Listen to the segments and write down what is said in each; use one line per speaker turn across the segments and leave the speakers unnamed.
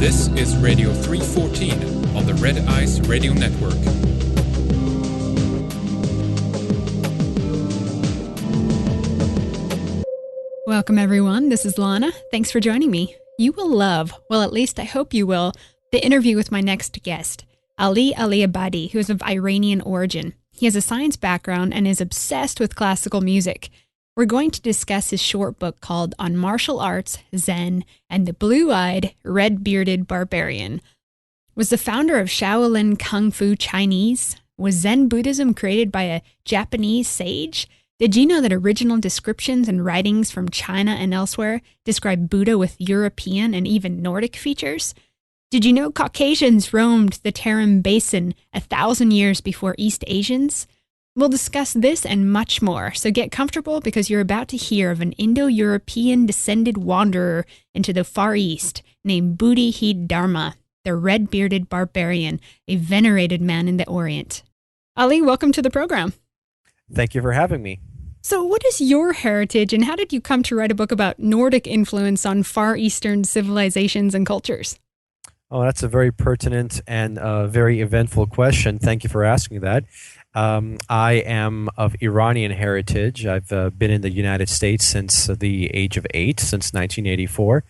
This is Radio 314 on the Red Ice Radio Network.
Welcome, everyone. This is Lana. Thanks for joining me. You will love, well, at least I hope you will, the interview with my next guest, Ali Abadi, who is of Iranian origin. He has a science background and is obsessed with classical music. We're going to discuss his short book called On Martial Arts, Zen, and the Blue-Eyed, Red-Bearded Barbarian. Was the founder of Shaolin Kung Fu Chinese? Was Zen Buddhism created by a Japanese sage? Did you know that original descriptions and writings from China and elsewhere describe Buddha with European and even Nordic features? Did you know Caucasians roamed the Tarim Basin 1,000 years before East Asians? We'll discuss this and much more, so get comfortable because you're about to hear of an Indo-European descended wanderer into the Far East named Bodhidharma, the red-bearded barbarian, a venerated man in the Orient. Ali, welcome to the program.
Thank you for having me.
So what is your heritage and how did you come to write a book about Nordic influence on Far Eastern civilizations and cultures?
Oh, that's a very pertinent and very eventful question. Thank you for asking that. I am of Iranian heritage. I've been in the United States since the age of 8, since 1984.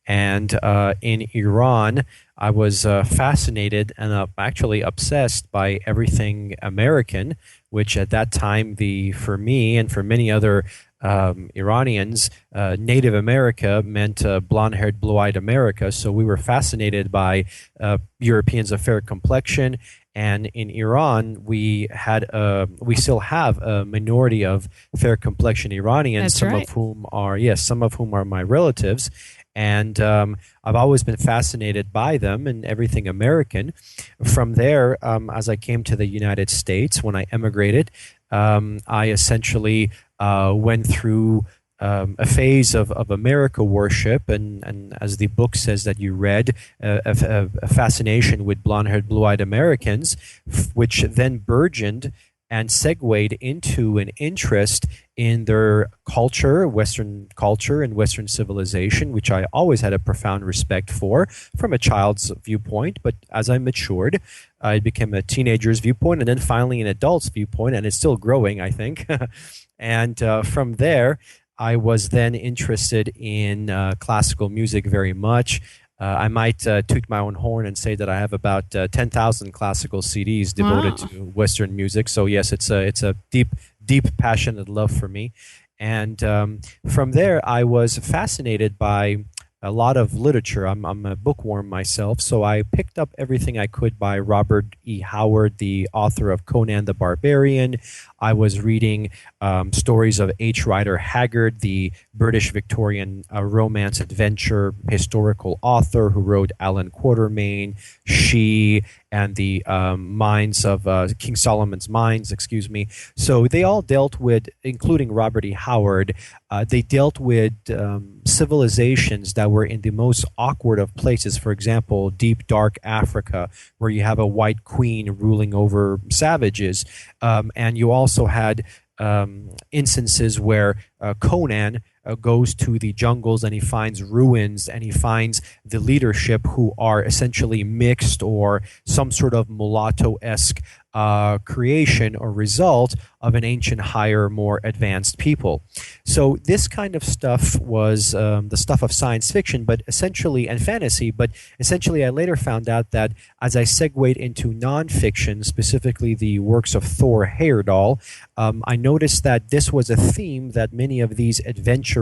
And in Iran, I was fascinated and actually obsessed by everything American, which at that time, for me and for many other Iranians, Native America meant blonde-haired, blue-eyed America. So we were fascinated by Europeans of fair complexion. And in Iran, we still have a minority of fair complexion Iranians, some of whom are my relatives. And I've always been fascinated by them and everything American. From there, as I came to the United States, when I emigrated, I essentially went through a phase of America worship, and as the book says that you read, a fascination with blonde-haired, blue-eyed Americans, which then burgeoned and segued into an interest in their culture, Western culture and Western civilization, which I always had a profound respect for from a child's viewpoint. But as I matured, I became a teenager's viewpoint and then finally an adult's viewpoint, and it's still growing, I think. And from there, I was then interested in classical music very much. I might toot my own horn and say that I have about 10,000 classical CDs devoted to Western music. So yes, it's a deep, passionate love for me. And from there, I was fascinated by a lot of literature. I'm a bookworm myself, so I picked up everything I could by Robert E. Howard, the author of Conan the Barbarian. I was reading stories of H. Rider Haggard, the British Victorian romance adventure historical author who wrote Alan Quatermain, She, and the Mines of King Solomon's Mines, So they all dealt with, including Robert E. Howard, they dealt with civilizations that were in the most awkward of places. For example, deep, dark Africa, where you have a white queen ruling over savages. And you also had instances where Conan goes to the jungles and he finds ruins and he finds the leadership who are essentially mixed or some sort of mulatto-esque creation or result of an ancient, higher, more advanced people. So this kind of stuff was the stuff of science fiction, but essentially, and fantasy, but essentially I later found out that as I segued into nonfiction, specifically the works of Thor Heyerdahl, I noticed that this was a theme that many of these adventurers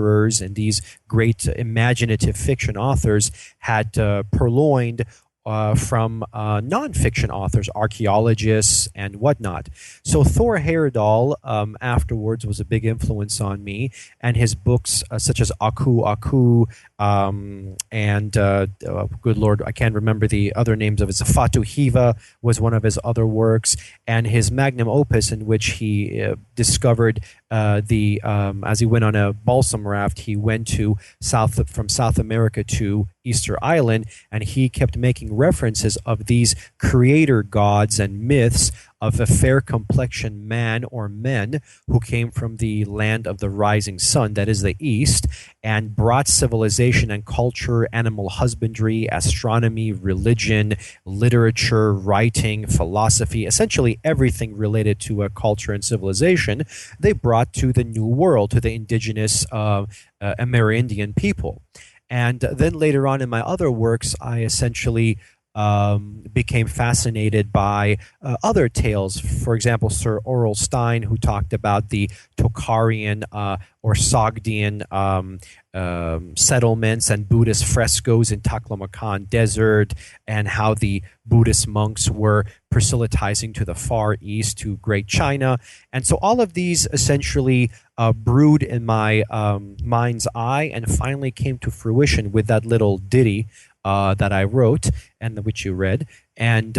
and these great imaginative fiction authors had purloined from nonfiction authors, archaeologists, and whatnot. So Thor Heyerdahl afterwards was a big influence on me, and his books such as Aku Aku and good Lord, I can't remember the other names of it. Fatu Hiva was one of his other works, and his magnum opus in which he discovered as he went on a balsam raft, he went from South America to Easter Island, and he kept making references of these creator gods and myths of a fair complexioned man or men who came from the land of the rising sun, that is the East, and brought civilization and culture, animal husbandry, astronomy, religion, literature, writing, philosophy, essentially everything related to a culture and civilization, they brought to the New World, to the indigenous Amerindian people. And then later on in my other works, I essentially became fascinated by other tales. For example, Sir Aurel Stein, who talked about the Tocharian or Sogdian settlements and Buddhist frescoes in Taklamakan Desert, and how the Buddhist monks were proselytizing to the Far East, to Great China. And so all of these essentially brewed in my mind's eye and finally came to fruition with that little ditty that I wrote and which you read. And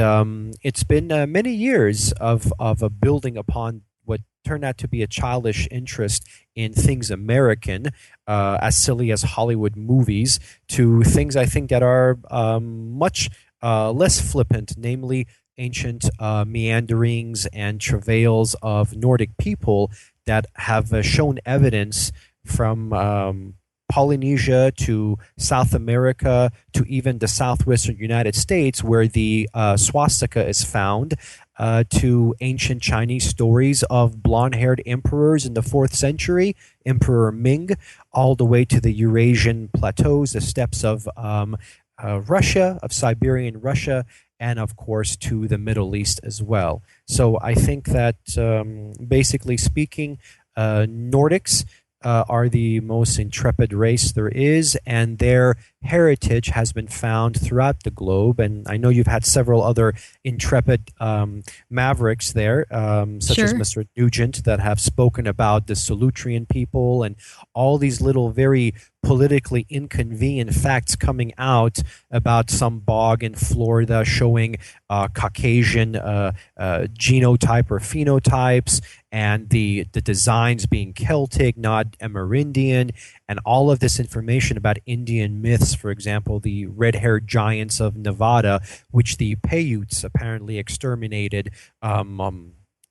it's been many years of building upon what turned out to be a childish interest in things American, as silly as Hollywood movies, to things I think that are much less flippant, namely ancient meanderings and travails of Nordic people that have shown evidence from Polynesia to South America to even the southwestern United States, where the swastika is found, to ancient Chinese stories of blonde-haired emperors in the 4th century, Emperor Ming, all the way to the Eurasian plateaus, the steppes of Russia, of Siberian Russia, and of course to the Middle East as well. So I think that basically speaking, Nordics are the most intrepid race there is, and their heritage has been found throughout the globe. And I know you've had several other intrepid mavericks there, such as Mr. Nugent, that have spoken about the Solutrean people and all these little very politically inconvenient facts coming out about some bog in Florida showing Caucasian genotype or phenotypes, and the designs being Celtic, not Amerindian, and all of this information about Indian myths, for example, the red-haired giants of Nevada, which the Paiutes apparently exterminated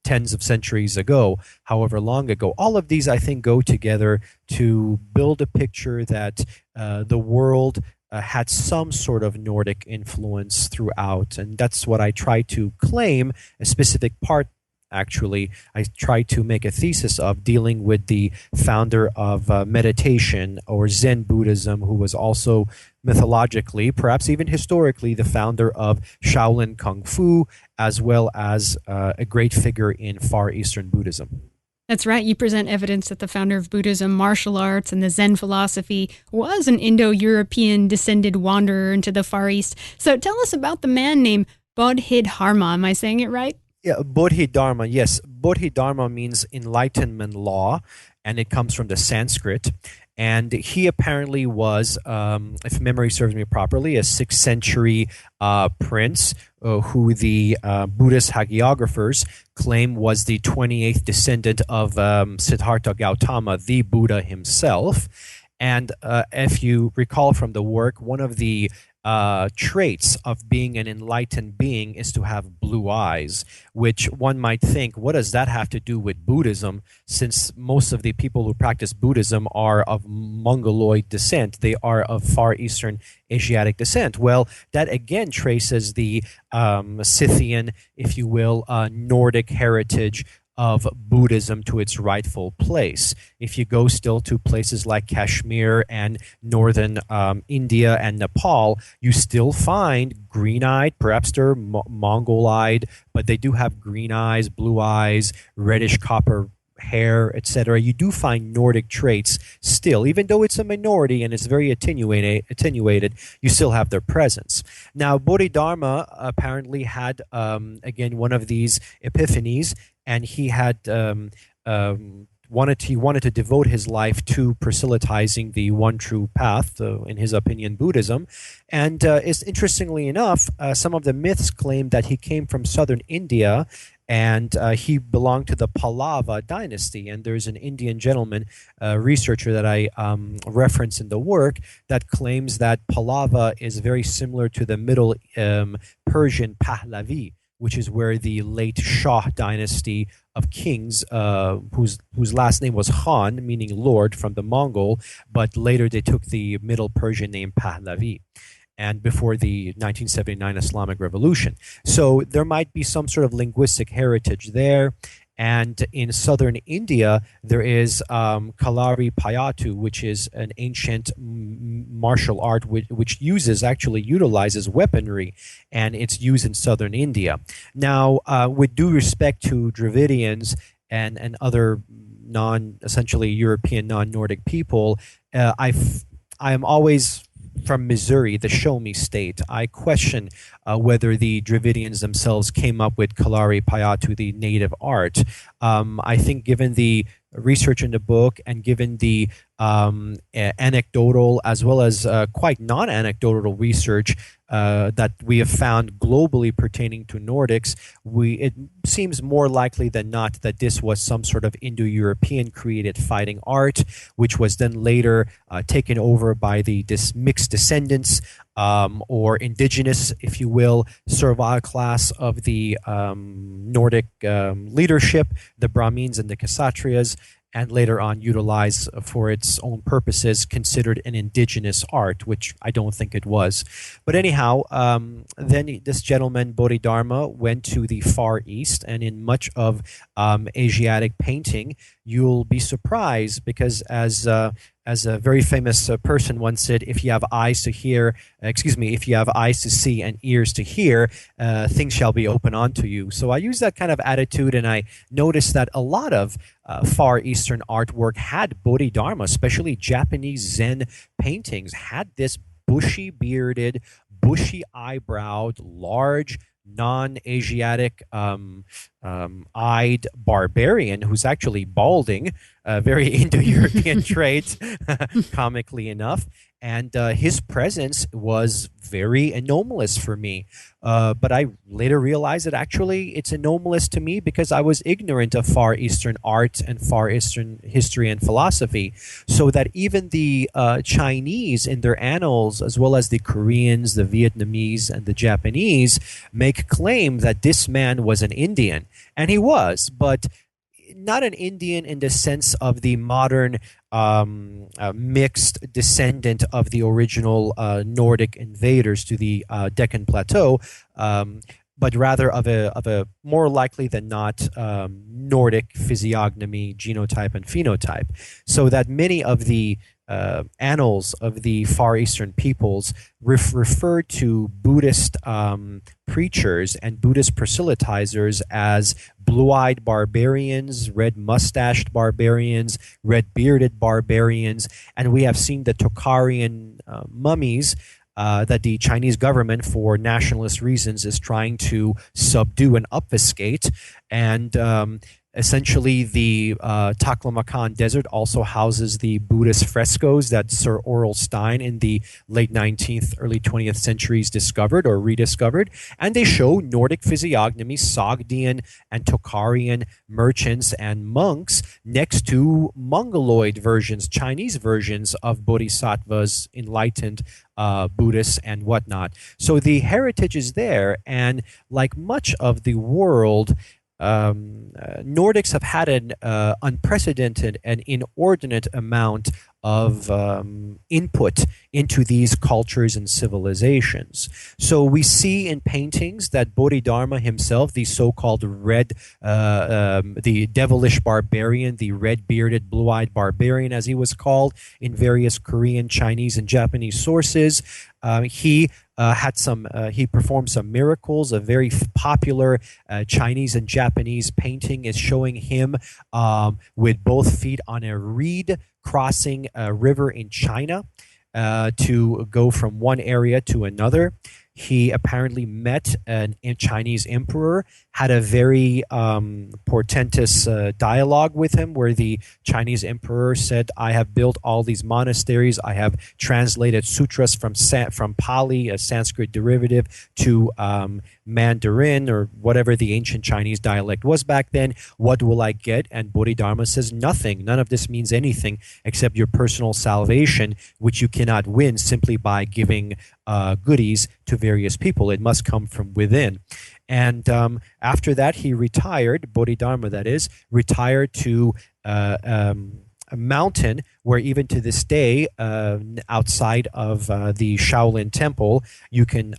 tens of centuries ago, however long ago. All of these, I think, go together to build a picture that the world had some sort of Nordic influence throughout, and that's what I try to claim, a specific part. Actually, I try to make a thesis of dealing with the founder of meditation or Zen Buddhism, who was also mythologically, perhaps even historically, the founder of Shaolin Kung Fu, as well as a great figure in Far Eastern Buddhism.
That's right. You present evidence that the founder of Buddhism, martial arts, and the Zen philosophy was an Indo-European descended wanderer into the Far East. So tell us about the man named Bodhidharma. Am I saying it right?
Yeah, Bodhidharma, yes. Bodhidharma means enlightenment law, and it comes from the Sanskrit. And he apparently was, if memory serves me properly, a 6th century prince who the Buddhist hagiographers claim was the 28th descendant of Siddhartha Gautama, the Buddha himself. And if you recall from the work, one of the traits of being an enlightened being is to have blue eyes, which one might think, what does that have to do with Buddhism, since most of the people who practice Buddhism are of Mongoloid descent, they are of Far Eastern Asiatic descent? Well, that again traces the Scythian, if you will, Nordic heritage of Buddhism to its rightful place. If you go still to places like Kashmir and northern India and Nepal, you still find green-eyed, perhaps they're Mongol-eyed, but they do have green eyes, blue eyes, reddish copper hair, etc. You do find Nordic traits still, even though it's a minority and it's very attenuated, you still have their presence. Now, Bodhidharma apparently had, again, one of these epiphanies, and he had wanted to devote his life to proselytizing the one true path, in his opinion, Buddhism. And it's interestingly enough, some of the myths claim that he came from southern India, and he belonged to the Pallava dynasty. And there's an Indian gentleman, researcher that I reference in the work, that claims that Pallava is very similar to the Middle Persian Pahlavi, which is where the late Shah dynasty of kings, whose last name was Khan, meaning lord from the Mongol, but later they took the Middle Persian name Pahlavi, and before the 1979 Islamic Revolution. So there might be some sort of linguistic heritage there. And in southern India, there is Kalari Payatu, which is an ancient martial art which actually utilizes weaponry, and it's used in southern India. Now, with due respect to Dravidians and other essentially European, non-Nordic people, I am always from Missouri, the show me state. I question whether the Dravidians themselves came up with Kalari Payatu, the native art. I think given the research in the book and given the anecdotal as well as quite non-anecdotal research that we have found globally pertaining to Nordics, it seems more likely than not that this was some sort of Indo-European created fighting art, which was then later taken over by the mixed descendants or indigenous, if you will, servile class of the Nordic leadership, the Brahmins and the Kshatriyas, and later on utilized for its own purposes, considered an indigenous art, which I don't think it was. But anyhow, then this gentleman, Bodhidharma, went to the Far East, and in much of Asiatic painting, you'll be surprised because as a very famous person once said, if you have eyes to see and ears to hear, things shall be open unto you. So I use that kind of attitude, and I noticed that a lot of Far Eastern artwork had Bodhidharma, especially Japanese Zen paintings, had this bushy-bearded, bushy-eyebrowed, large, non-Asiatic eyed barbarian who's actually balding, very Indo-European trait, comically enough. And his presence was very anomalous for me. But I later realized that actually it's anomalous to me because I was ignorant of Far Eastern art and Far Eastern history and philosophy. So that even the Chinese in their annals, as well as the Koreans, the Vietnamese, and the Japanese, make claim that this man was an Indian. And he was, but not an Indian in the sense of the modern mixed descendant of the original Nordic invaders to the Deccan Plateau, but rather of a more likely than not Nordic physiognomy, genotype, and phenotype. So that many of the annals of the Far Eastern peoples refer to Buddhist preachers and Buddhist proselytizers as blue-eyed barbarians, red-mustached barbarians, red-bearded barbarians, and we have seen the Tokharian mummies that the Chinese government, for nationalist reasons, is trying to subdue and obfuscate. And essentially, the Taklamakan Desert also houses the Buddhist frescoes that Sir Aurel Stein in the late 19th, early 20th centuries discovered or rediscovered. And they show Nordic physiognomy, Sogdian and Tokharian merchants and monks next to Mongoloid versions, Chinese versions of bodhisattvas, enlightened Buddhists and whatnot. So the heritage is there, and like much of the world, Nordics have had an unprecedented and inordinate amount of input into these cultures and civilizations. So we see in paintings that Bodhidharma himself, the so-called the devilish barbarian, the red-bearded, blue-eyed barbarian, as he was called in various Korean, Chinese, and Japanese sources, he performed some miracles. A very popular Chinese and Japanese painting is showing him with both feet on a reed crossing a river in China to go from one area to another. He apparently met a Chinese emperor, had a very portentous dialogue with him where the Chinese emperor said, I have built all these monasteries, I have translated sutras from Pali, a Sanskrit derivative, to Mandarin or whatever the ancient Chinese dialect was back then. What will I get? And Bodhidharma says, nothing. None of this means anything except your personal salvation, which you cannot win simply by giving goodies to various people. It must come from within. And after that, he retired, Bodhidharma that is, retired to a mountain where even to this day, outside of the Shaolin temple, you can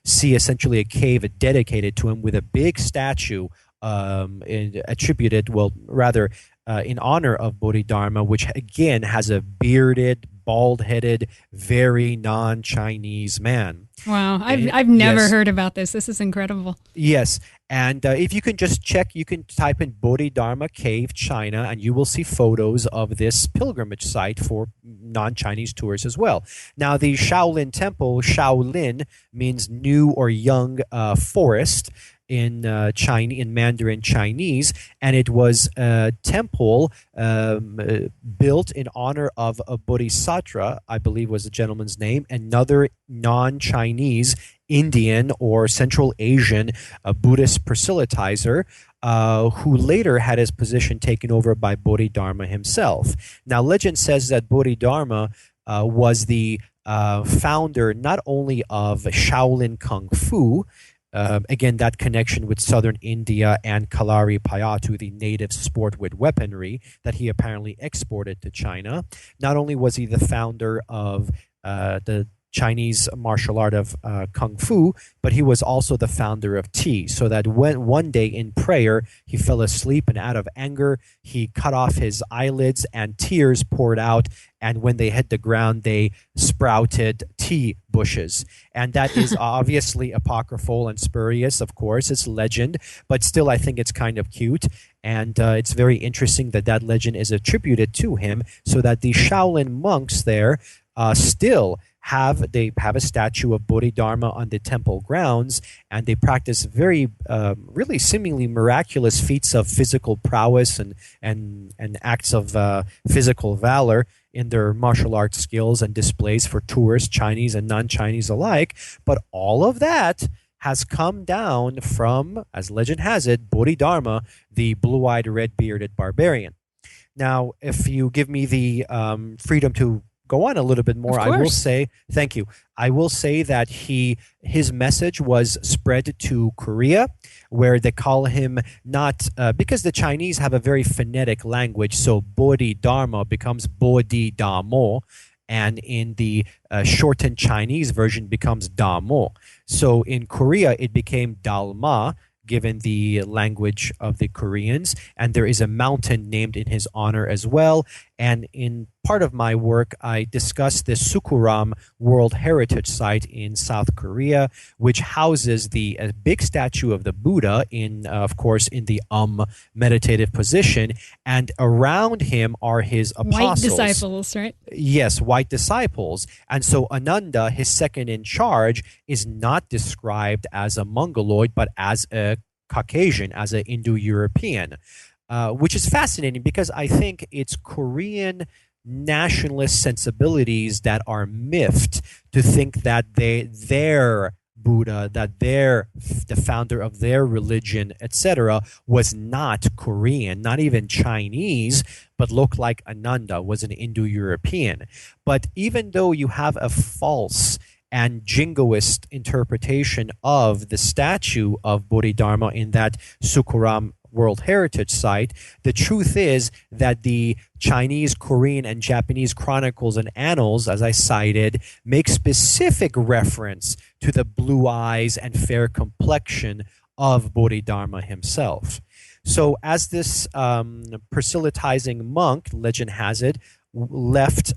see essentially a cave dedicated to him with a big statue attributed, well, rather in honor of Bodhidharma, which again has a bearded, bald-headed, very non-Chinese man.
Wow, I've never heard about this. This is incredible.
Yes, and if you can just check, you can type in Bodhidharma Cave, China, and you will see photos of this pilgrimage site for non-Chinese tourists as well. Now, the Shaolin Temple, Shaolin means new or young forest in Mandarin Chinese, and it was a temple built in honor of a bodhisattva, I believe was the gentleman's name, another non-Chinese Indian or Central Asian Buddhist proselytizer who later had his position taken over by Bodhidharma himself. Now, legend says that Bodhidharma was the founder not only of Shaolin Kung Fu, again, that connection with southern India and Kalari Payatu, the native sport with weaponry that he apparently exported to China. Not only was he the founder of the Chinese martial art of Kung Fu, but he was also the founder of tea. So that when one day in prayer, he fell asleep and out of anger, he cut off his eyelids and tears poured out. And when they hit the ground, they sprouted tea bushes. And that is obviously apocryphal and spurious, of course. It's legend, but still I think it's kind of cute. And it's very interesting that that legend is attributed to him, so that the Shaolin monks there still have a statue of Bodhidharma on the temple grounds, and they practice very really seemingly miraculous feats of physical prowess and acts of physical valor in their martial arts skills and displays for tourists, Chinese and non-Chinese alike. But all of that has come down from, as legend has it, Bodhidharma, the blue-eyed, red-bearded barbarian. Now, if you give me the freedom to go on a little bit more, I will say, thank you. I will say that his message was spread to Korea, where they call him not, because the Chinese have a very phonetic language, so Bodhidharma becomes Bodhidharma, and in the shortened Chinese version becomes Damo. So in Korea, it became Dalma, given the language of the Koreans, and there is a mountain named in his honor as well. And in part of my work, I discussed the Sukuram World Heritage Site in South Korea, which houses a big statue of the Buddha in, of course, in the meditative position, and around him are his apostles.
White disciples, right?
Yes, white disciples. And so Ananda, his second in charge, is not described as a Mongoloid, but as a Caucasian, as an Indo-European. Which is fascinating because I think it's Korean nationalist sensibilities that are miffed to think that their Buddha, that the founder of their religion, etc., was not Korean, not even Chinese, but looked like Ananda, was an Indo-European. But even though you have a false and jingoist interpretation of the statue of Bodhidharma in that Sukuram World Heritage Site, the truth is that the Chinese, Korean, and Japanese chronicles and annals, as I cited, make specific reference to the blue eyes and fair complexion of Bodhidharma himself. So as this proselytizing monk, legend has it, left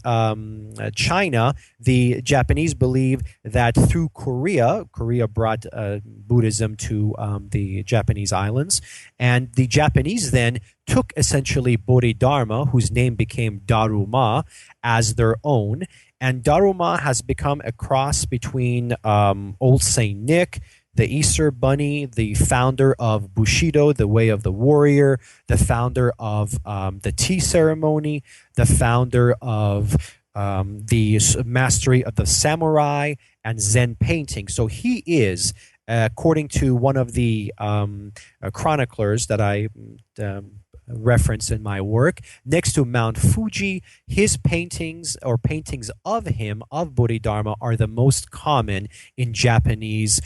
China, the Japanese believe that through Korea brought Buddhism to the Japanese islands, and the Japanese then took essentially Bodhidharma, whose name became Daruma, as their own, and Daruma has become a cross between Old Saint Nick, the Easter Bunny, the founder of Bushido, the way of the warrior, the founder of the tea ceremony, the founder of the mastery of the samurai, and Zen painting. So he is, according to one of the chroniclers that I reference in my work. Next to Mount Fuji, his paintings or paintings of him, of Bodhidharma, are the most common in Japanese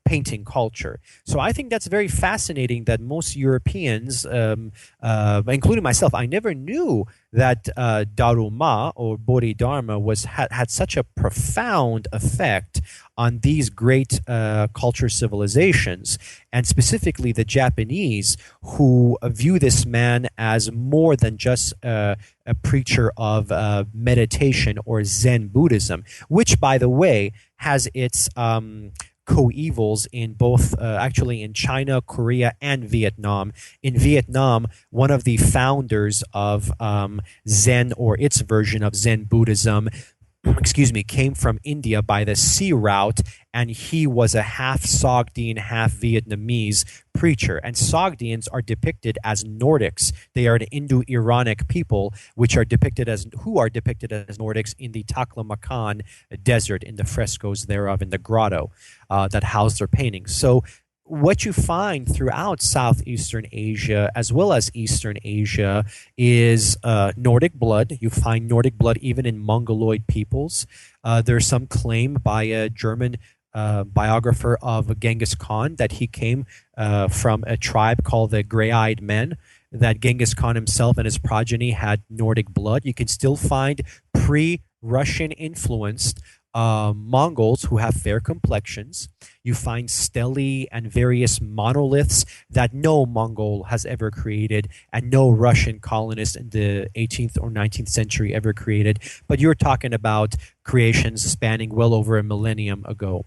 painting culture. So I think that's very fascinating that most Europeans, including myself, I never knew that Daruma or Bodhidharma had such a profound effect on these great culture civilizations, and specifically the Japanese, who view this man as more than just a preacher of meditation or Zen Buddhism, which, by the way, has its coevals in both, actually in China, Korea, and Vietnam. In Vietnam, one of the founders of Zen, or its version of Zen Buddhism, came from India by the sea route, and he was a half Sogdian, half Vietnamese preacher. And Sogdians are depicted as Nordics. They are an Indo-Iranic people, who are depicted as Nordics in the Taklamakan desert, in the frescoes thereof, in the grotto that house their paintings. So what you find throughout Southeastern Asia as well as Eastern Asia is Nordic blood. You find Nordic blood even in Mongoloid peoples. There's some claim by a German biographer of Genghis Khan that he came from a tribe called the Gray-Eyed Men, that Genghis Khan himself and his progeny had Nordic blood. You can still find pre-Russian influenced Mongols who have fair complexions. You find stelae and various monoliths that no Mongol has ever created and no Russian colonist in the 18th or 19th century ever created. But you're talking about creations spanning well over a millennium ago.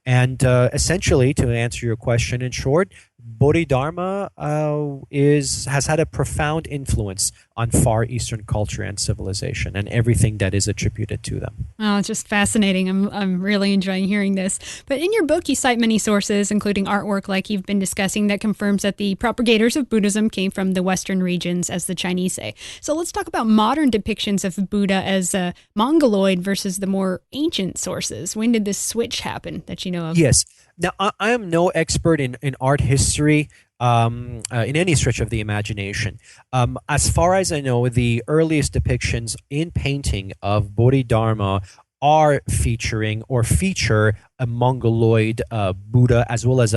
And essentially, to answer your question in short, Bodhidharma has had a profound influence on Far Eastern culture and civilization and everything that is attributed to them.
Oh, it's just fascinating. I'm really enjoying hearing this. But in your book, you cite many sources, including artwork like you've been discussing, that confirms that the propagators of Buddhism came from the Western regions, as the Chinese say. So let's talk about modern depictions of Buddha as Mongoloid versus the more ancient sources. When did this switch happen that you know of?
Yes. Now, I am no expert in art history in any stretch of the imagination. As far as I know, the earliest depictions in painting of Bodhidharma are feature a Mongoloid Buddha, as well as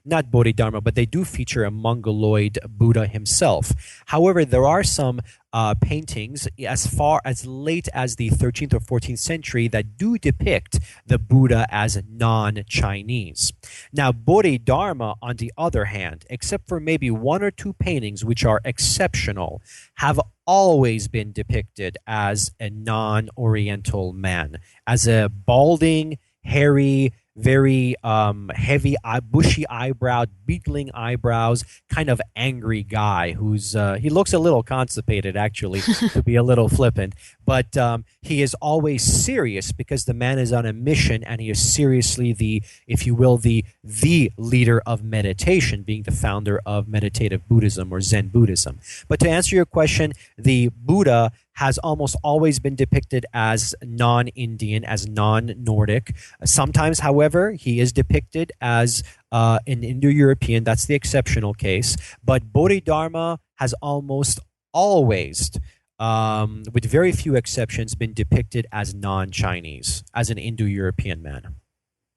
not Bodhidharma, but they do feature a Mongoloid Buddha himself. However, there are some paintings as far as late as the 13th or 14th century that do depict the Buddha as non-Chinese. Now, Bodhidharma, on the other hand, except for maybe one or two paintings which are exceptional, have always been depicted as a non-Oriental man, as a balding, hairy, very heavy, bushy eyebrowed, beetling eyebrows, kind of angry guy who's he looks a little constipated, actually, to be a little flippant. But he is always serious because the man is on a mission, and he is seriously the leader of meditation, being the founder of meditative Buddhism or Zen Buddhism. But to answer your question, the Buddha has almost always been depicted as non-Indian, as non-Nordic. Sometimes, however, he is depicted as an Indo-European. That's the exceptional case. But Bodhidharma has almost always, with very few exceptions, been depicted as non-Chinese, as an Indo-European man.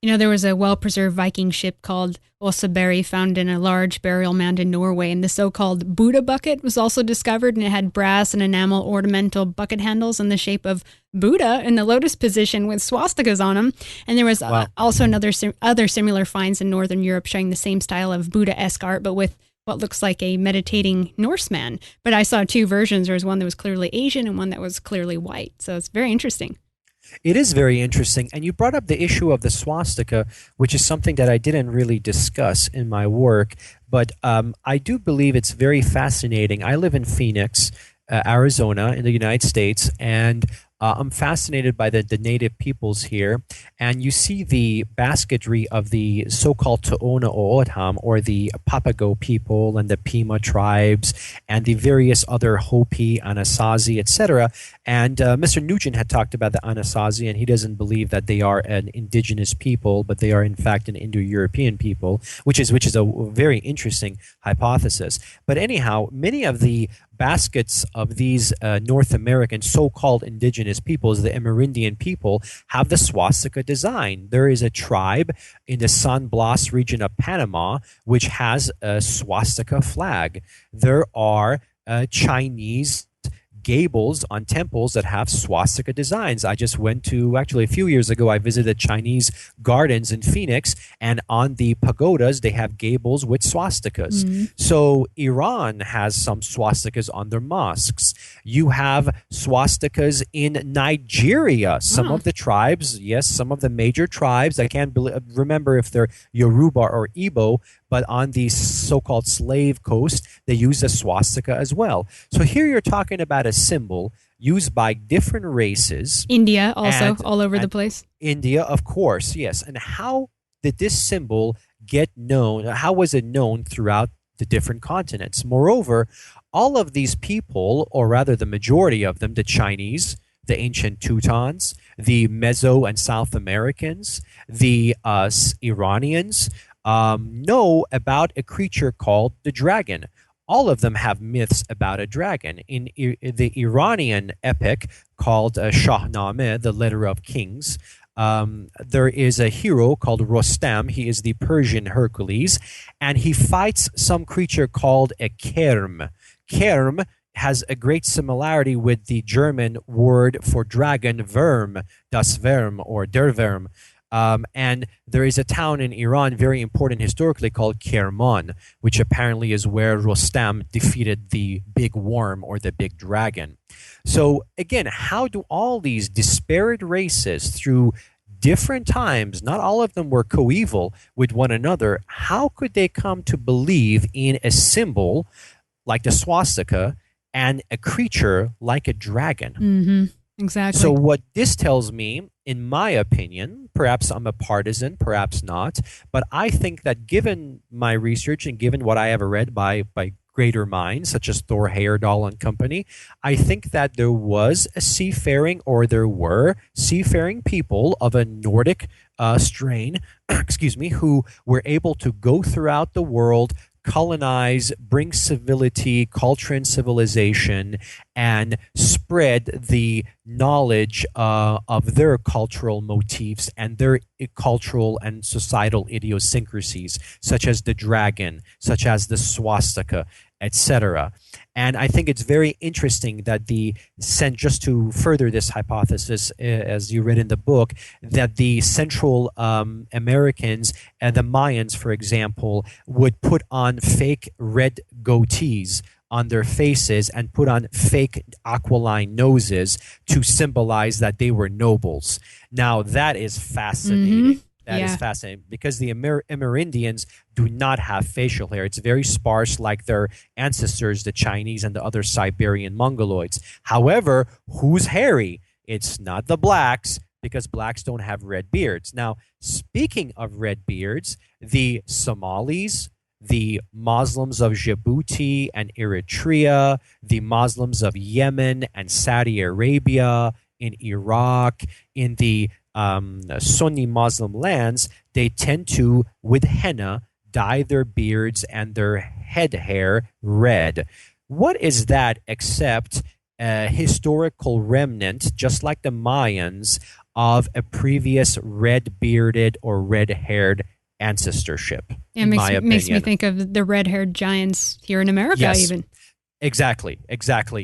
You know, there was a well-preserved Viking ship called Oseberg found in a large burial mound in Norway, and the so-called Buddha bucket was also discovered, and it had brass and enamel ornamental bucket handles in the shape of Buddha in the lotus position with swastikas on them. And there was also other similar finds in Northern Europe showing the same style of Buddha-esque art, but with what looks like a meditating Norseman. But I saw two versions. There was one that was clearly Asian and one that was clearly white. So it's very interesting.
It is very interesting. And you brought up the issue of the swastika, which is something that I didn't really discuss in my work. But I do believe it's very fascinating. I live in Phoenix, Arizona, in the United States. And I'm fascinated by the native peoples here, and you see the basketry of the so-called To'ona O'odham, or the Papago people and the Pima tribes, and the various other Hopi, Anasazi, etc. And Mr. Nugent had talked about the Anasazi, and he doesn't believe that they are an indigenous people, but they are in fact an Indo-European people, which is a very interesting hypothesis. But anyhow, many of the baskets of these North American so-called indigenous peoples, the Amerindian people, have the swastika design. There is a tribe in the San Blas region of Panama which has a swastika flag. There are Chinese gables on temples that have swastika designs. I just went to, actually a few years ago, I visited Chinese gardens in Phoenix, and on the pagodas, they have gables with swastikas.
Mm-hmm.
So Iran has some swastikas on their mosques. You have swastikas in Nigeria. Some of the tribes, yes, some of the major tribes, I can't remember if they're Yoruba or Igbo, but on the so-called slave coast, they use a swastika as well. So here you're talking about a symbol used by different races.
India also, all over the place.
India, of course, yes. And how did this symbol get known? How was it known throughout the different continents? Moreover, all of these people, or rather the majority of them, the Chinese, the ancient Teutons, the Meso and South Americans, the Iranians, know about a creature called the dragon. All of them have myths about a dragon. In the Iranian epic called Shahnameh, the Letter of Kings, there is a hero called Rostam. He is the Persian Hercules, and he fights some creature called a Kerm. Kerm has a great similarity with the German word for dragon, Worm, das Worm, or der Worm. And there is a town in Iran, very important historically, called Kerman, which apparently is where Rostam defeated the big worm or the big dragon. So again, how do all these disparate races through different times, not all of them were coeval with one another, how could they come to believe in a symbol like the swastika and a creature like a dragon?
Mm-hmm. Exactly.
So what this tells me, in my opinion, perhaps I'm a partisan, perhaps not, but I think that given my research and given what I have read by greater minds, such as Thor Heyerdahl and company, I think that there was a seafaring, or there were seafaring people of a Nordic strain, excuse me, who were able to go throughout the world, colonize, bring civility, culture, and civilization, and spread the knowledge of their cultural motifs and their cultural and societal idiosyncrasies, such as the dragon, such as the swastika, etc. And I think it's very interesting that just to further this hypothesis, as you read in the book, that the Central Americans and the Mayans, for example, would put on fake red goatees on their faces and put on fake aquiline noses to symbolize that they were nobles. Now, that is fascinating.
Mm-hmm.
That is fascinating, because the Amerindians do not have facial hair. It's very sparse, like their ancestors, the Chinese and the other Siberian Mongoloids. However, who's hairy? It's not the blacks, because blacks don't have red beards. Now, speaking of red beards, the Somalis, the Muslims of Djibouti and Eritrea, the Muslims of Yemen and Saudi Arabia, in Iraq, in the Sunni Muslim lands, they tend to, with henna, dye their beards and their head hair red. What is that except a historical remnant, just like the Mayans, of a previous red-bearded or red-haired ancestorship?
It makes me think of the red-haired giants here in America, even.
Exactly,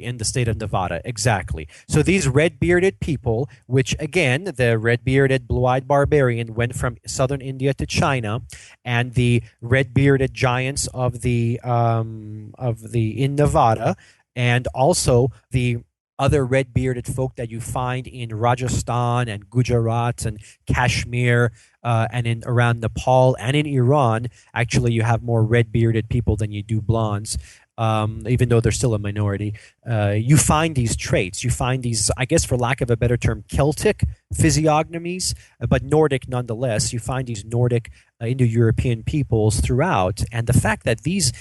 in the state of Nevada, exactly. So these red-bearded people, which again, the red-bearded Blue-Eyed Barbarian went from southern India to China, and the red-bearded giants of the in Nevada, and also the other red-bearded folk that you find in Rajasthan and Gujarat and Kashmir and in around Nepal and in Iran. Actually, you have more red-bearded people than you do blondes. even though they're still a minority, you find these traits. You find these, I guess, for lack of a better term, Celtic physiognomies, but Nordic nonetheless. You find these Nordic Indo-European peoples throughout, and the fact that these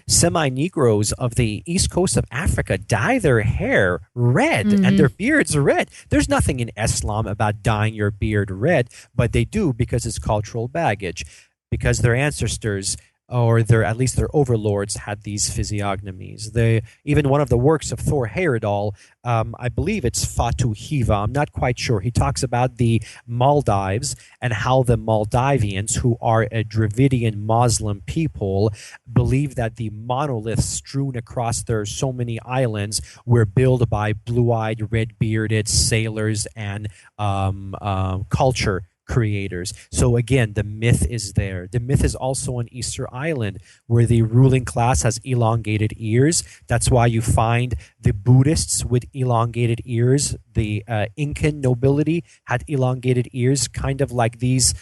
semi-Negroes of the east coast of Africa dye their hair red and their beards red. There's nothing in Islam about dyeing your beard red, but they do because it's cultural baggage, because their ancestors or at least their overlords had these physiognomies. Even one of the works of Thor Heyerdahl, I believe it's Fatu Hiva, I'm not quite sure. He talks about the Maldives and how the Maldivians, who are a Dravidian Muslim people, believe that the monoliths strewn across their so many islands were built by blue-eyed, red-bearded sailors and culture creators. So again, the myth is there. The myth is also on Easter Island, where the ruling class has elongated ears. That's why you find the Buddhists with elongated ears. The Incan nobility had elongated ears, kind of like this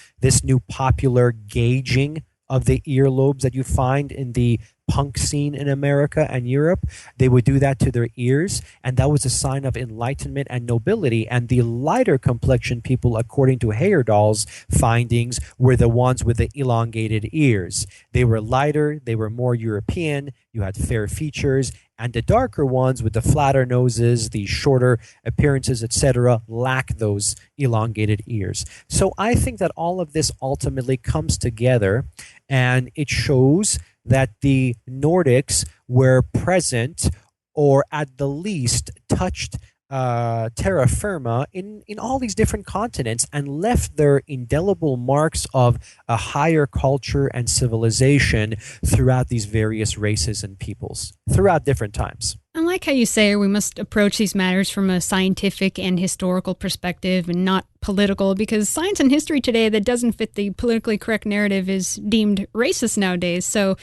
new popular gauging of the earlobes that you find in the punk scene in America and Europe. They would do that to their ears, and that was a sign of enlightenment and nobility. And the lighter complexion people, according to Heyerdahl's findings, were the ones with the elongated ears. They were lighter, they were more European, you had fair features, and the darker ones with the flatter noses, the shorter appearances, etc., lack those elongated ears. So I think that all of this ultimately comes together, and it shows that the Nordics were present, or at the least touched terra firma in all these different continents, and left their indelible marks of a higher culture and civilization throughout these various races and peoples throughout different times.
I like how you say we must approach these matters from a scientific and historical perspective and not political, because science and history today that doesn't fit the politically correct narrative is deemed racist nowadays. So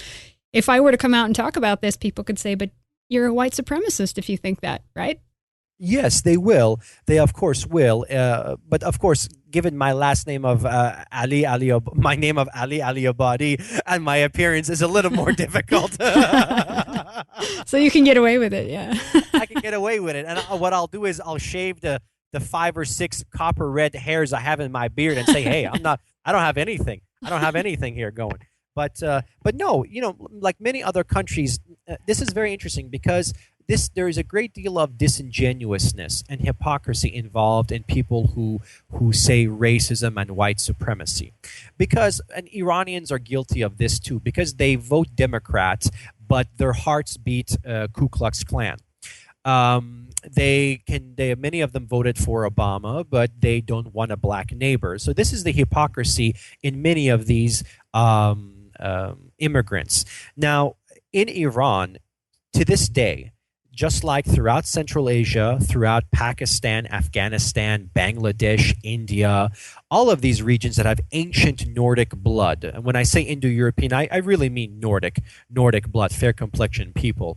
if I were to come out and talk about this, people could say, but you're a white supremacist if you think that, right?
Yes, they will. They, of course, will. But, of course, given my last name of my name of Ali Abadi, and my appearance is a little more difficult.
So you can get away with it, yeah.
I can get away with it. And what I'll do is I'll shave the 5 or 6 copper red hairs I have in my beard and say, hey, I don't have anything. I don't have anything here going. But no, like many other countries, this is very interesting because there is a great deal of disingenuousness and hypocrisy involved in people who say racism and white supremacy, and Iranians are guilty of this too, because they vote Democrats, but their hearts beat Ku Klux Klan. Many of them voted for Obama, but they don't want a black neighbor. So this is the hypocrisy in many of these immigrants. Now, in Iran, to this day, just like throughout Central Asia, throughout Pakistan, Afghanistan, Bangladesh, India, all of these regions that have ancient Nordic blood. And when I say Indo-European, I really mean Nordic blood, fair complexion people.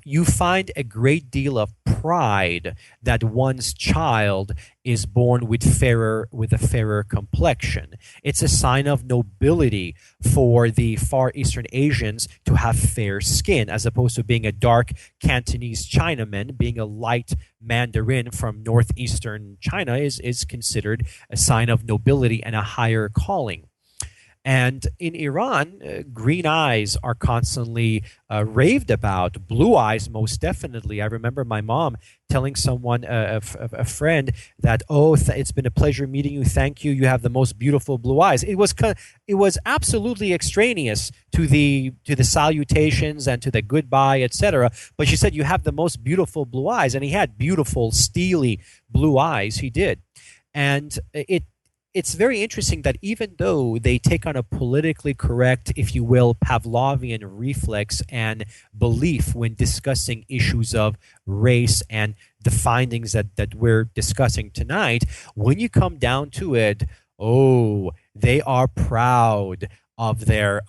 You find a great deal of pride that one's child is born with a fairer complexion. It's a sign of nobility for the Far Eastern Asians to have fair skin, as opposed to being a dark Cantonese Chinaman. Being a light Mandarin from northeastern China is considered a sign of nobility and a higher calling. And in Iran, green eyes are constantly raved about. Blue eyes, most definitely. I remember my mom telling someone, a friend, that, it's been a pleasure meeting you. Thank you. You have the most beautiful blue eyes. It was absolutely extraneous to the salutations and to the goodbye, etc. But she said, you have the most beautiful blue eyes. And he had beautiful, steely blue eyes. He did. And it's very interesting that even though they take on a politically correct, if you will, Pavlovian reflex and belief when discussing issues of race and the findings that we're discussing tonight, when you come down to it, they are proud of their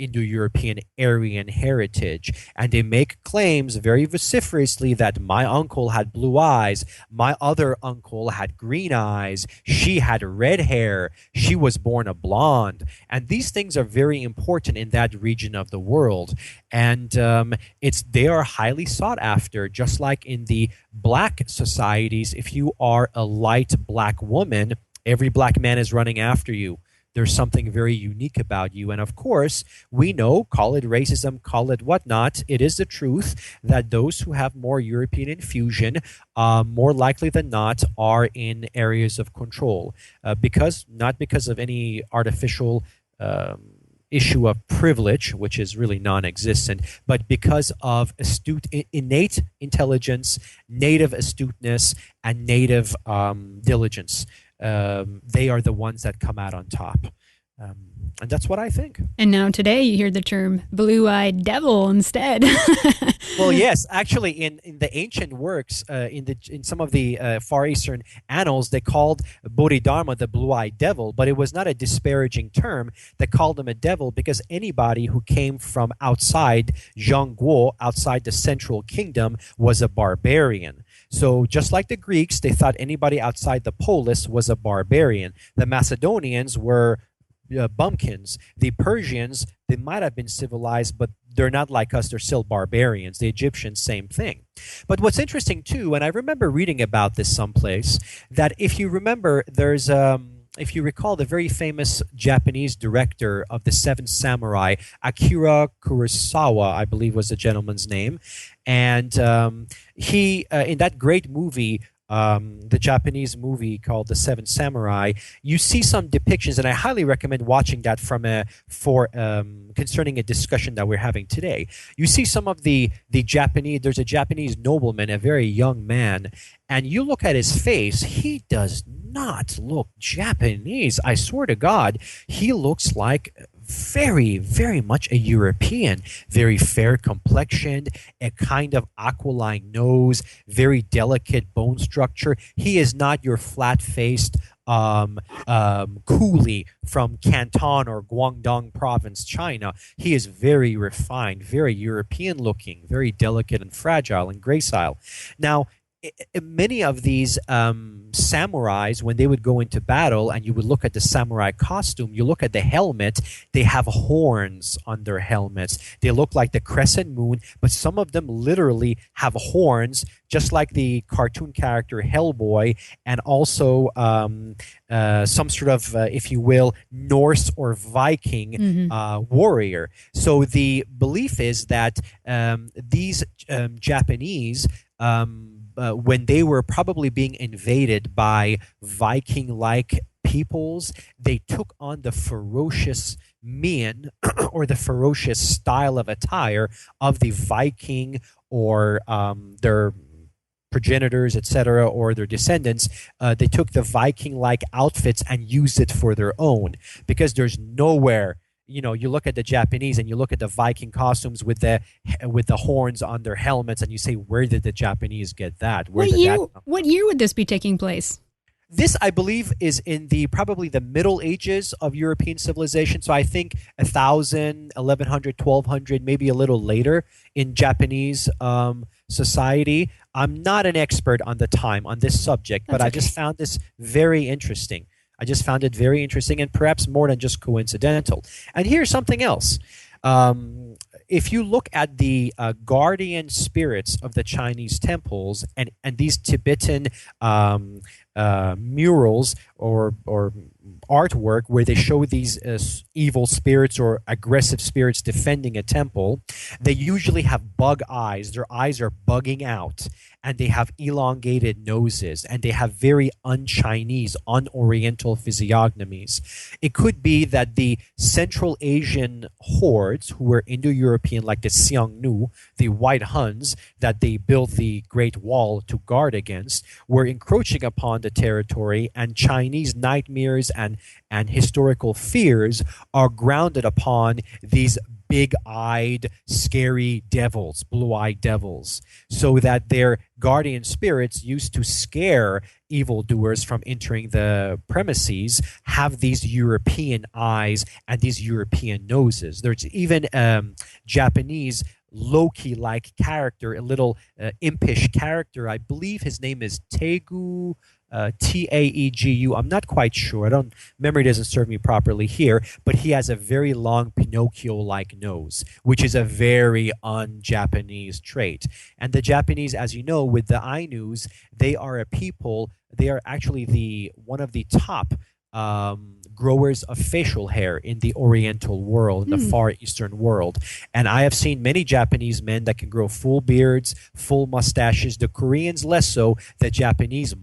Indo-European Aryan heritage, and they make claims very vociferously that my uncle had blue eyes, my other uncle had green eyes, she had red hair, she was born a blonde, and these things are very important in that region of the world, and they are highly sought after, just like in the black societies. If you are a light black woman, every black man is running after you. There's something very unique about you. And of course, we know, call it racism, call it whatnot, it is the truth that those who have more European infusion, more likely than not, are in areas of control. Not because of any artificial issue of privilege, which is really non-existent, but because of innate intelligence, native astuteness, and native diligence. They are the ones that come out on top. And that's what I think.
And now today you hear the term blue-eyed devil instead.
Well, yes, actually in the ancient works, in some of the Far Eastern annals, they called Bodhidharma the blue-eyed devil, but it was not a disparaging term. They called him a devil because anybody who came from outside Zhongguo, outside the central kingdom, was a barbarian. So just like the Greeks, they thought anybody outside the polis was a barbarian. The Macedonians were bumpkins. The Persians, they might have been civilized, but they're not like us. They're still barbarians. The Egyptians, same thing. But what's interesting too, and I remember reading about this someplace, that if you remember, if you recall, the very famous Japanese director of the Seven Samurai, Akira Kurosawa, I believe was the gentleman's name, and he in that great movie, the Japanese movie called The Seven Samurai, you see some depictions, and I highly recommend watching that concerning a discussion that we're having today. You see some of the Japanese, there's a Japanese nobleman, a very young man, and you look at his face, he does not look Japanese. I swear to God, he looks like very, very much a European, very fair complexioned, a kind of aquiline nose, very delicate bone structure. He is not your flat-faced coolie from Canton or Guangdong province, China. He is very refined, very European looking, very delicate and fragile and gracile. Now, many of these samurais, when they would go into battle and you would look at the samurai costume, you look at the helmet, they have horns on their helmets. They look like the crescent moon, but some of them literally have horns, just like the cartoon character Hellboy, and also some sort of, if you will, Norse or Viking warrior. So the belief is that these Japanese, when they were probably being invaded by Viking-like peoples, they took on the ferocious mien or the ferocious style of attire of the Viking or their progenitors, etc., or their descendants. They took the Viking-like outfits and used it for their own, because there's nowhere. You know, you look at the Japanese and you look at the Viking costumes with the horns on their helmets, and you say, where did the Japanese get that?
What year would this be taking place?
This, I believe, is in probably the Middle Ages of European civilization. So I think 1000, 1100, 1200, maybe a little later in Japanese society. I'm not an expert on the time on this subject, but I just found this very interesting. I just found it very interesting and perhaps more than just coincidental. And here's something else. If you look at the guardian spirits of the Chinese temples and these Tibetan murals or artwork where they show these evil spirits or aggressive spirits defending a temple, they usually have bug eyes. Their eyes are bugging out, and they have elongated noses, and they have very un-Chinese, un-Oriental physiognomies. It could be that the Central Asian hordes, who were Indo-European, like the Xiongnu, the White Huns, that they built the Great Wall to guard against, were encroaching upon the territory, and Chinese nightmares and historical fears are grounded upon these big-eyed, scary devils, blue-eyed devils, so that their guardian spirits used to scare evildoers from entering the premises have these European eyes and these European noses. There's even Japanese Loki-like character, a little impish character. I believe his name is Tegu, Taegu. I'm not quite sure. Memory doesn't serve me properly here, but he has a very long Pinocchio-like nose, which is a very un-Japanese trait. And the Japanese, as you know, with the Ainus, they are a people. They are actually one of the top growers of facial hair in the Oriental world, in the Far Eastern world. And I have seen many Japanese men that can grow full beards, full mustaches. The Koreans less so. The Chinese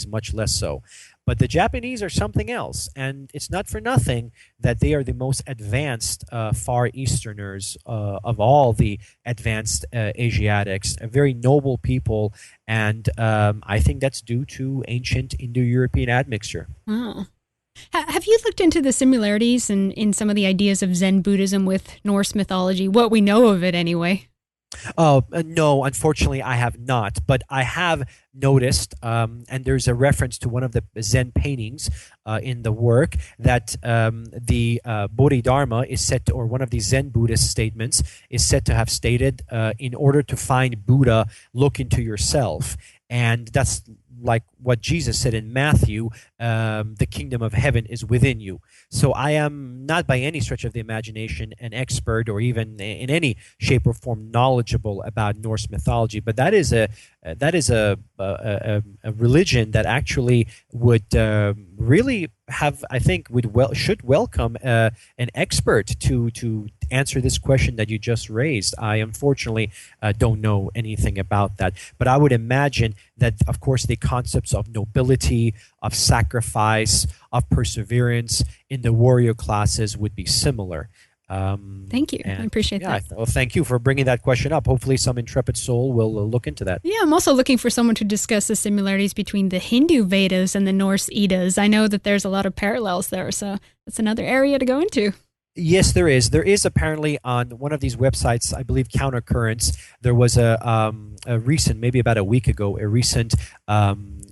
much less so. But the Japanese are something else, and it's not for nothing that they are the most advanced Far Easterners of all the advanced Asiatics, a very noble people, and I think that's due to ancient Indo-European admixture.
Wow. Have you looked into the similarities in some of the ideas of Zen Buddhism with Norse mythology, what we know of it anyway?
Oh, no, unfortunately, I have not. But I have noticed, and there's a reference to one of the Zen paintings in the work, that the Bodhidharma is said to, or one of the Zen Buddhist statements is said to have stated, in order to find Buddha, look into yourself. And that's like what Jesus said in Matthew, the kingdom of heaven is within you. So I am not by any stretch of the imagination an expert or even in any shape or form knowledgeable about Norse mythology, but that is a religion that actually would really have, I think, should welcome an expert to answer this question that you just raised. I unfortunately don't know anything about that, but I would imagine that, of course, the concepts of nobility, of sacrifice, of perseverance in the warrior classes would be similar.
Thank you. I appreciate that.
Well, thank you for bringing that question up. Hopefully some intrepid soul will look into that.
Yeah, I'm also looking for someone to discuss the similarities between the Hindu Vedas and the Norse Eddas. I know that there's a lot of parallels there, so that's another area to go into.
Yes, there is. There is apparently on one of these websites, I believe Countercurrents, there was a recent, maybe about a week ago, a recent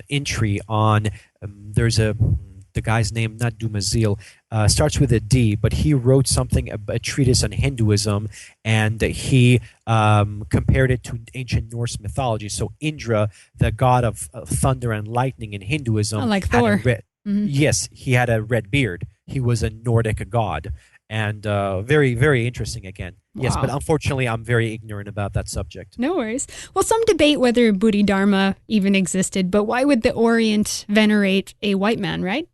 entry on, the guy's name, not Dumazil, starts with a D, but he wrote something, a treatise on Hinduism, and he compared it to ancient Norse mythology. So Indra, the god of thunder and lightning in Hinduism,
like Thor.
Yes, he had a red beard. He was a Nordic god. And very, very interesting again. Yes,
Wow.
but unfortunately, I'm very ignorant about that subject.
No worries. Well, some debate whether Bodhidharma even existed, but why would the Orient venerate a white man, right?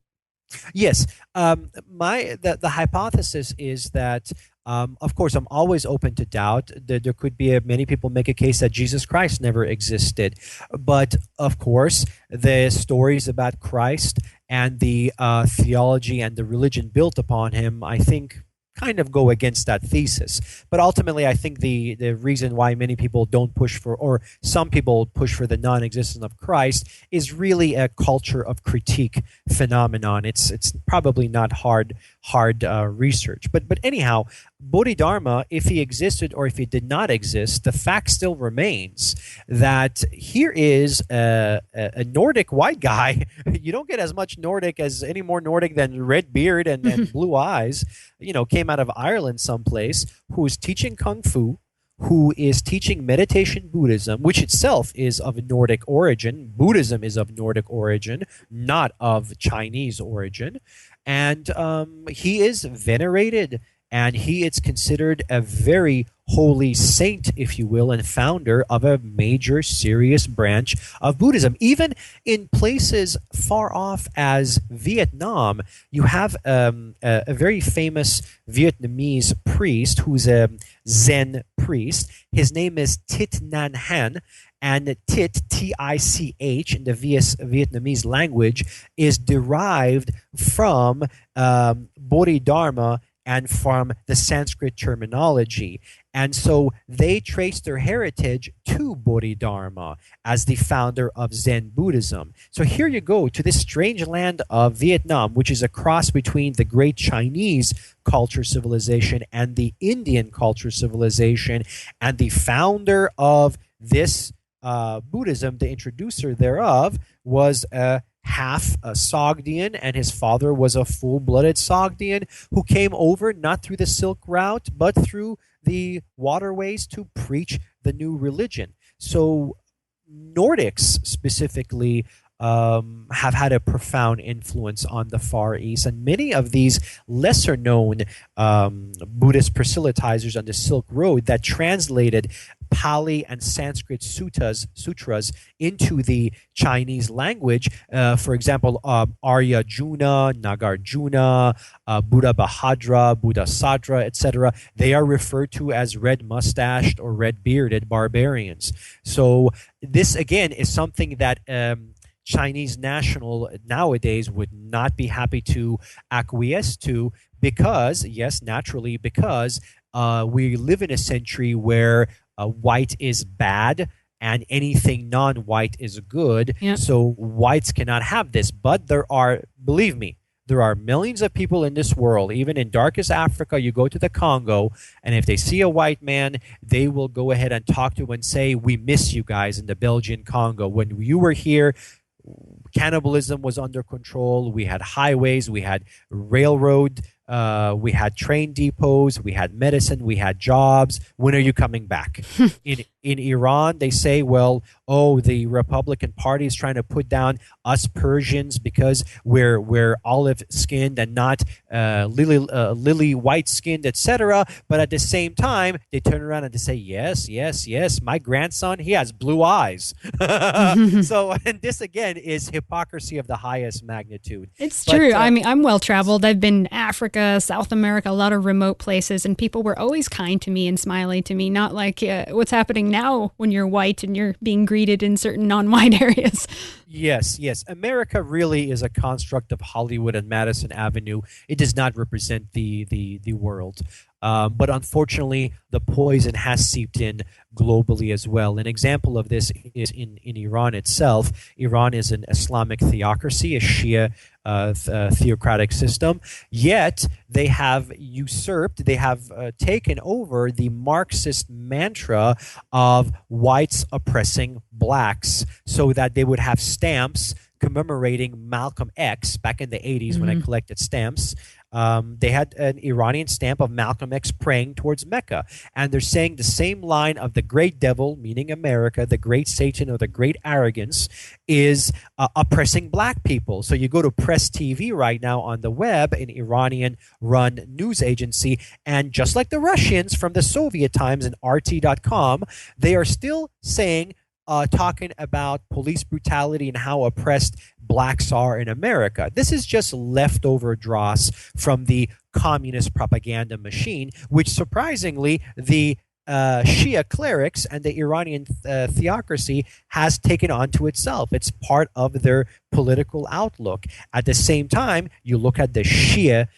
Yes, the hypothesis is that, of course, I'm always open to doubt. There could be many people make a case that Jesus Christ never existed, but of course, the stories about Christ and the theology and the religion built upon him, I think, kind of go against that thesis. But ultimately, I think the reason why many people don't push for, or some people push for the non-existence of Christ is really a culture of critique phenomenon. It's probably not hard research. But anyhow, Bodhidharma, if he existed or if he did not exist, the fact still remains that here is a Nordic white guy. You don't get as much Nordic as any more Nordic than red beard and blue eyes. Came out of Ireland someplace, who is teaching Kung Fu, who is teaching meditation Buddhism, which itself is of Nordic origin. Buddhism is of Nordic origin, not of Chinese origin. And he is venerated, and he is considered a very holy saint, if you will, and founder of a major, serious branch of Buddhism. Even in places far off as Vietnam, you have a very famous Vietnamese priest who's a Zen priest. His name is Thich Nhat Hanh, and Tit, T-I-C-H, in the Vietnamese language, is derived from Bodhidharma and from the Sanskrit terminology. And so they trace their heritage to Bodhidharma as the founder of Zen Buddhism. So here you go to this strange land of Vietnam, which is a cross between the great Chinese culture civilization and the Indian culture civilization. And the founder of this Buddhism, the introducer thereof, was half a Sogdian, and his father was a full-blooded Sogdian who came over not through the Silk Route, but through the waterways to preach the new religion. So Nordics specifically have had a profound influence on the Far East, and many of these lesser-known Buddhist proselytizers on the Silk Road that translated Pali and Sanskrit sutras into the Chinese language. For example, Aryajuna, Nagarjuna, Buddha Bahadra, Buddha Sadra, etc. They are referred to as red-mustached or red-bearded barbarians. So this, again, is something that Chinese national nowadays would not be happy to acquiesce to because, yes, naturally, because we live in a century where white is bad and anything non-white is good. Yep. So whites cannot have this. But there are, believe me, there are millions of people in this world, even in darkest Africa. You go to the Congo, and if they see a white man, they will go ahead and talk to him and say, "We miss you guys in the Belgian Congo. When you were here, cannibalism was under control. We had highways, we had railroad, we had train depots, we had medicine, we had jobs. When are you coming back?" In Iran, they say, well, the Republican Party is trying to put down us Persians because we're olive-skinned and not lily white-skinned, etc. But at the same time, they turn around and they say, yes, my grandson, he has blue eyes. So, and this again is hypocrisy of the highest magnitude.
It's true. I mean, I'm well-traveled. I've been Africa, South America, a lot of remote places, and people were always kind to me and smiling to me, not like what's happening now when you're white and you're being greeted in certain non-white areas.
Yes. America really is a construct of Hollywood and Madison Avenue. It does not represent the world. But unfortunately, the poison has seeped in globally as well. An example of this is in Iran itself. Iran is an Islamic theocracy, a Shia theocratic system, yet they have usurped, they have taken over the Marxist mantra of whites oppressing blacks so that they would have stamps commemorating Malcolm X back in the 80s when I collected stamps. They had an Iranian stamp of Malcolm X praying towards Mecca. And they're saying the same line of the great devil, meaning America, the great Satan or the great arrogance, is oppressing black people. So you go to Press TV right now on the web, an Iranian-run news agency, and just like the Russians from the Soviet times in RT.com, they are still saying, talking about police brutality and how oppressed blacks are in America. This is just leftover dross from the communist propaganda machine, which surprisingly the Shia clerics and the Iranian theocracy has taken onto itself. It's part of their political outlook. At the same time, you look at the Shia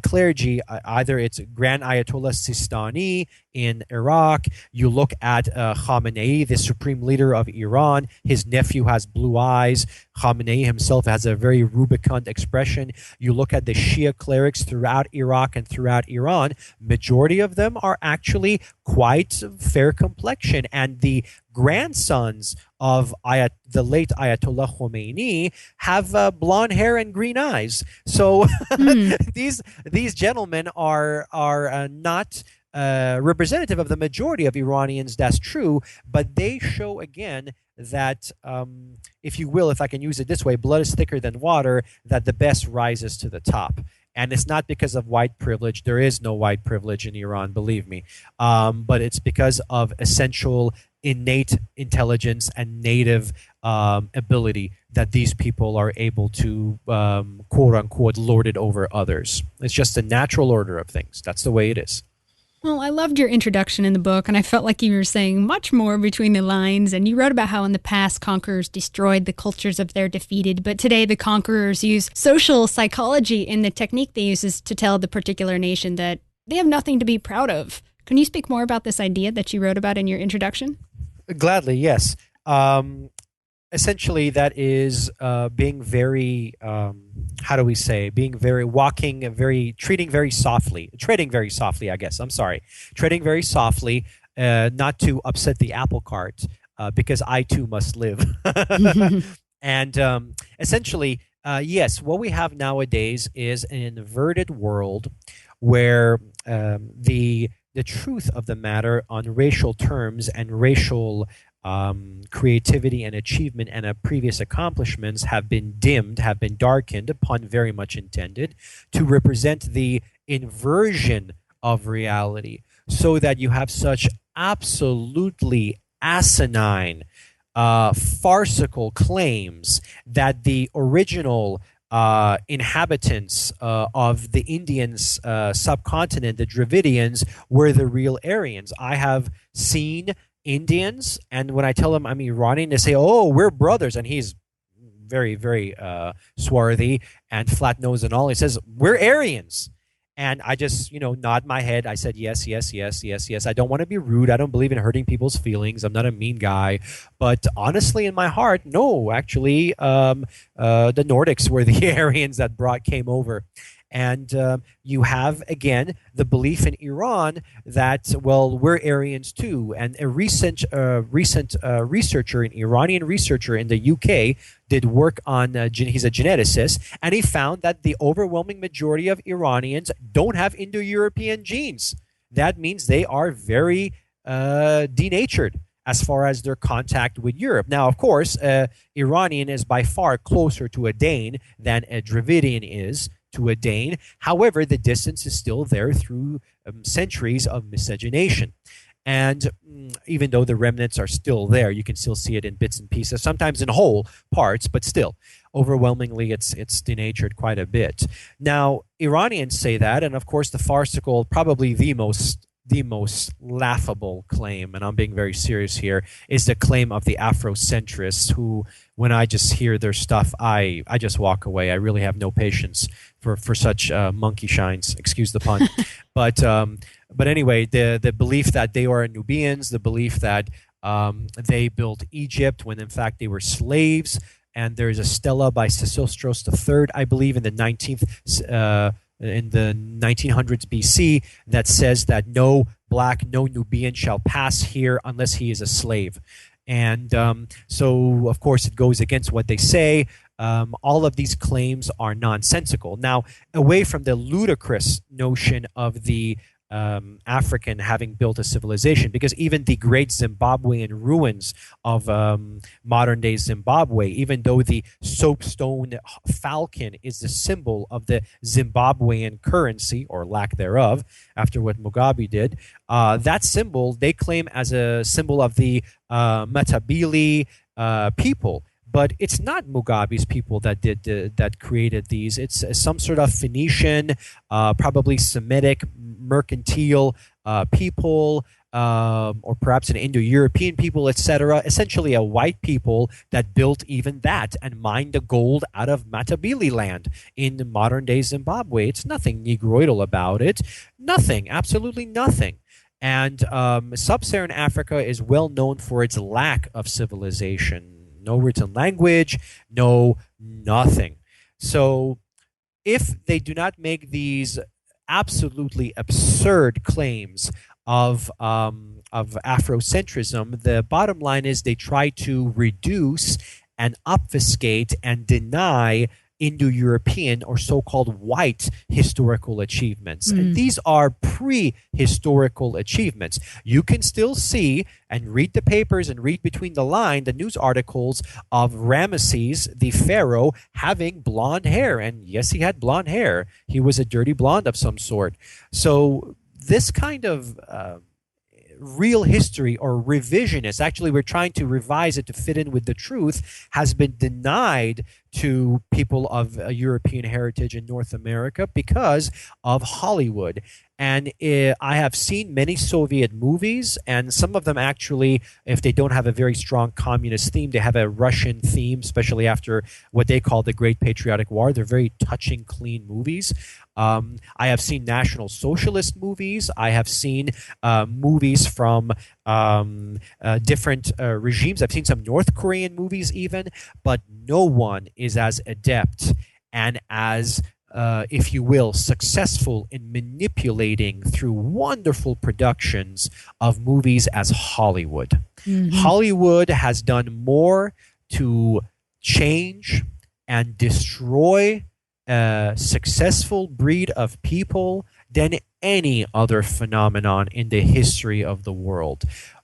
clergy, either it's Grand Ayatollah Sistani in Iraq, you look at Khamenei, the supreme leader of Iran, his nephew has blue eyes, Khamenei himself has a very rubicund expression. You look at the Shia clerics throughout Iraq and throughout Iran, majority of them are actually quite fair complexion, and the grandsons of the late Ayatollah Khomeini have blonde hair and green eyes. So these gentlemen are not representative of the majority of Iranians. That's true, but they show again that, if you will, if I can use it this way, blood is thicker than water, that the best rises to the top. And it's not because of white privilege. There is no white privilege in Iran, believe me. But it's because of essential innate intelligence and native ability that these people are able to, quote unquote, lord it over others. It's just the natural order of things. That's the way it is.
Well, I loved your introduction in the book, and I felt like you were saying much more between the lines. And you wrote about how in the past conquerors destroyed the cultures of their defeated, but today the conquerors use social psychology in the technique they use to tell the particular nation that they have nothing to be proud of. Can you speak more about this idea that you wrote about in your introduction?
Gladly, yes. Essentially, that is being very, how do we say, being very, walking very, treading very softly, I guess. I'm sorry. Treading very softly, not to upset the apple cart, because I too must live. And essentially, yes, what we have nowadays is an inverted world where the truth of the matter on racial terms and racial creativity and achievement and previous accomplishments have been dimmed, have been darkened, pun very much intended, to represent the inversion of reality, so that you have such absolutely asinine, farcical claims that the original inhabitants of the Indian subcontinent, the Dravidians, were the real Aryans. I have seen Indians, and when I tell them I'm Iranian, they say, "Oh, we're brothers," and he's very, very swarthy and flat nose and all. He says, "We're Aryans." And I just, nod my head. I said, yes, yes, yes, yes, yes. I don't want to be rude. I don't believe in hurting people's feelings. I'm not a mean guy. But honestly, in my heart, no, actually, the Nordics were the Aryans that came over. And you have, again, the belief in Iran that, well, we're Aryans too. And a recent researcher, an Iranian researcher in the UK, did work on, he's a geneticist, and he found that the overwhelming majority of Iranians don't have Indo-European genes. That means they are very denatured as far as their contact with Europe. Now, of course, Iranian is by far closer to a Dane than a Dravidian is to a Dane. However, the distance is still there through centuries of miscegenation. And even though the remnants are still there, you can still see it in bits and pieces, sometimes in whole parts, but still, overwhelmingly, it's denatured quite a bit. Now, Iranians say that, and of course, the farcical, probably the most laughable claim, and I'm being very serious here, is the claim of the Afrocentrists, who, when I just hear their stuff, I just walk away. I really have no patience for such monkey shines, excuse the pun. But anyway, the belief that they are Nubians, the belief that they built Egypt when in fact they were slaves, and there's a stela by Sesostros III, I believe, in the 1900s BC, that says that no black, no Nubian shall pass here unless he is a slave. And so, of course, it goes against what they say. All of these claims are nonsensical. Now, away from the ludicrous notion of the African having built a civilization, because even the great Zimbabwean ruins of modern-day Zimbabwe, even though the soapstone falcon is the symbol of the Zimbabwean currency, or lack thereof, after what Mugabe did, that symbol they claim as a symbol of the Matabele people. But it's not Mugabe's people that created these. It's some sort of Phoenician, probably Semitic, mercantile people, or perhaps an Indo-European people, etc. Essentially a white people that built even that and mined the gold out of Matabele land in modern-day Zimbabwe. It's nothing negroidal about it. Nothing, absolutely nothing. And sub-Saharan Africa is well known for its lack of civilization. No written language, no nothing. So if they do not make these absolutely absurd claims of Afrocentrism, the bottom line is they try to reduce and obfuscate and deny Indo-European or so-called white historical achievements. And these are prehistorical achievements. You can still see and read the papers and read between the news articles of Ramesses, the pharaoh, having blonde hair. And yes, he had blonde hair. He was a dirty blonde of some sort. So this kind of real history or revisionist, actually we're trying to revise it to fit in with the truth, has been denied to people of European heritage in North America because of Hollywood. And I have seen many Soviet movies, and some of them actually, if they don't have a very strong communist theme, they have a Russian theme, especially after what they call the Great Patriotic War. They're very touching, clean movies. I have seen National Socialist movies. I have seen movies from different regimes. I've seen some North Korean movies even, but no one is as adept and as if you will, successful in manipulating through wonderful productions of movies as Hollywood. Mm-hmm. Hollywood has done more to change and destroy a successful breed of people than any other phenomenon in the history of the world.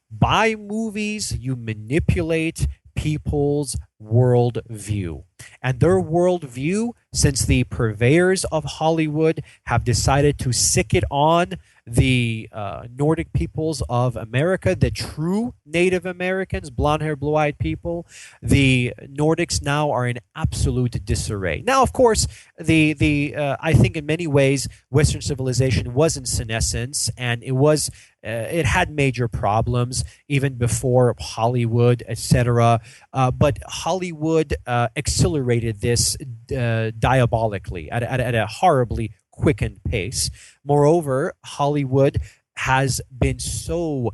By movies, you manipulate people's worldview. And their worldview, since the purveyors of Hollywood have decided to sick it on the Nordic peoples of America, the true Native Americans, blonde-haired, blue-eyed people, the Nordics now are in absolute disarray. Now, of course, I think in many ways Western civilization was in senescence, and it had major problems even before Hollywood, etc. But Hollywood accelerated this diabolically at a horribly quickened pace. Moreover, Hollywood has been so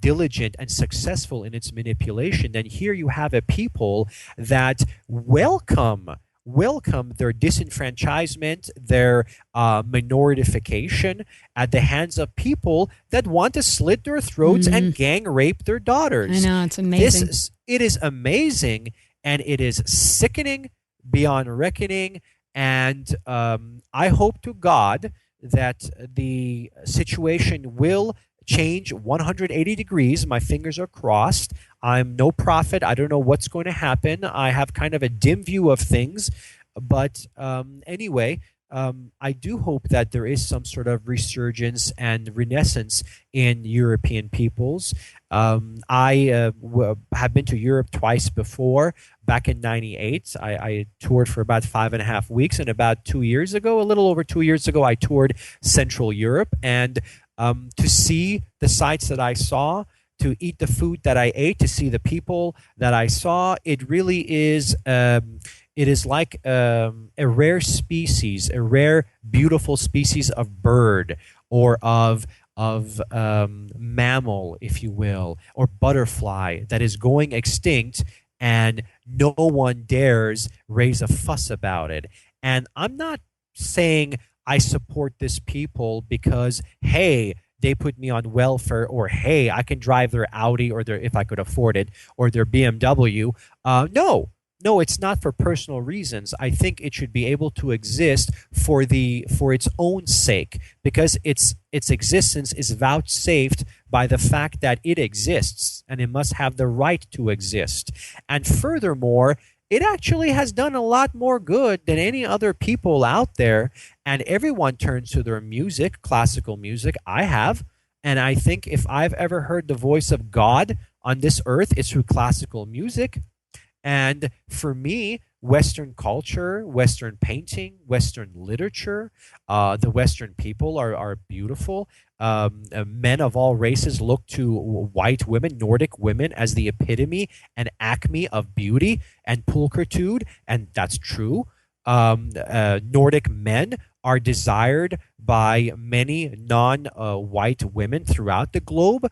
diligent and successful in its manipulation. And here you have a people that welcome their disenfranchisement, their minorification at the hands of people that want to slit their throats and gang rape their daughters.
I know, it's amazing.
It is amazing, and it is sickening beyond reckoning. And I hope to God that the situation will change 180 degrees. My fingers are crossed. I'm no prophet. I don't know what's going to happen. I have kind of a dim view of things. But anyway, I do hope that there is some sort of resurgence and renaissance in European peoples. I have been to Europe twice before. Back in '98, I toured for about 5.5 weeks, and about 2 years ago, a little over 2 years ago, I toured Central Europe. And to see the sights that I saw, to eat the food that I ate, to see the people that I saw, it really is. It is like a rare species, a rare, beautiful species of bird or of mammal, if you will, or butterfly that is going extinct, and no one dares raise a fuss about it. And I'm not saying I support this people because, hey, they put me on welfare, or hey, I can drive their Audi, or if I could afford it, or their BMW. No, it's not for personal reasons. I think it should be able to exist for its own sake, because its existence is vouchsafed by the fact that it exists, and it must have the right to exist. And furthermore, it actually has done a lot more good than any other people out there, and everyone turns to their music, classical music. I have, and I think if I've ever heard the voice of God on this earth, it's through classical music. And for me, Western culture, Western painting, Western literature, the Western people are beautiful. Men of all races look to white women, Nordic women, as the epitome and acme of beauty and pulchritude, and that's true. Nordic men are desired by many non-white women throughout the globe.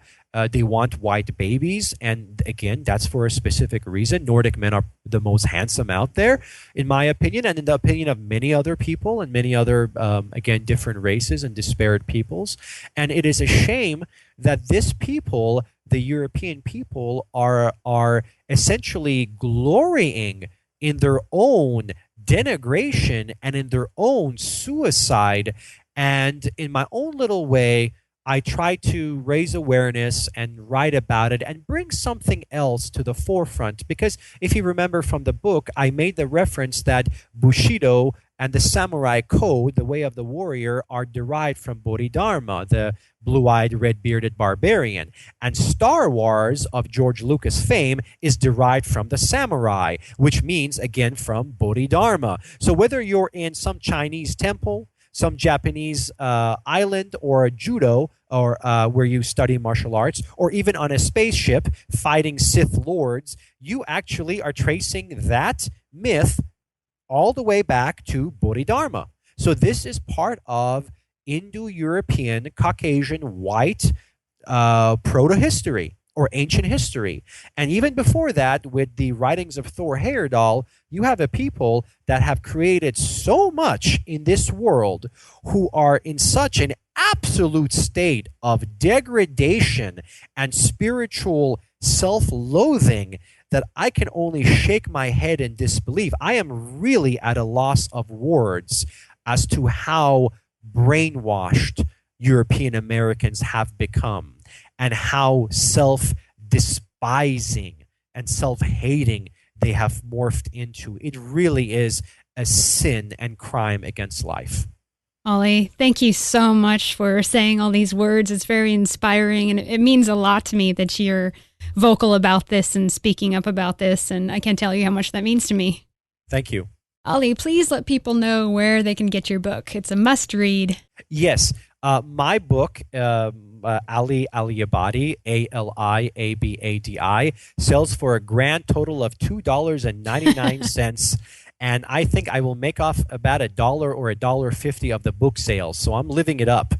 They want white babies, and again, that's for a specific reason. Nordic men are the most handsome out there, in my opinion, and in the opinion of many other people and many other, again, different races and disparate peoples. And it is a shame that this people, the European people, are essentially glorying in their own denigration and in their own suicide. And in my own little way, I try to raise awareness and write about it and bring something else to the forefront. Because if you remember from the book, I made the reference that Bushido and the samurai code, the way of the warrior, are derived from Bodhidharma, the blue-eyed, red-bearded barbarian. And Star Wars, of George Lucas fame, is derived from the samurai, which means, again, from Bodhidharma. So whether you're in some Chinese temple, some Japanese island or judo or where you study martial arts, or even on a spaceship fighting Sith lords, you actually are tracing that myth all the way back to Bodhidharma. So this is part of Indo-European, Caucasian, white proto-history or ancient history. And even before that, with the writings of Thor Heyerdahl, you have a people that have created so much in this world who are in such an absolute state of degradation and spiritual self-loathing that I can only shake my head in disbelief. I am really at a loss of words as to how brainwashed European Americans have become and how self-despising and self-hating they have morphed into. It really is a sin and crime against life.
Ollie, thank you so much for saying all these words. It's very inspiring, and it means a lot to me that you're vocal about this and speaking up about this, and I can't tell you how much that means to me.
Thank you.
Ollie, please let people know where they can get your book. It's a must-read.
Yes. My book, Ali Aliyabadi, Aliabadi, sells for a grand total of $2.99. And I think I will make off about $1 or $1.50 of the book sales. So I'm living it up.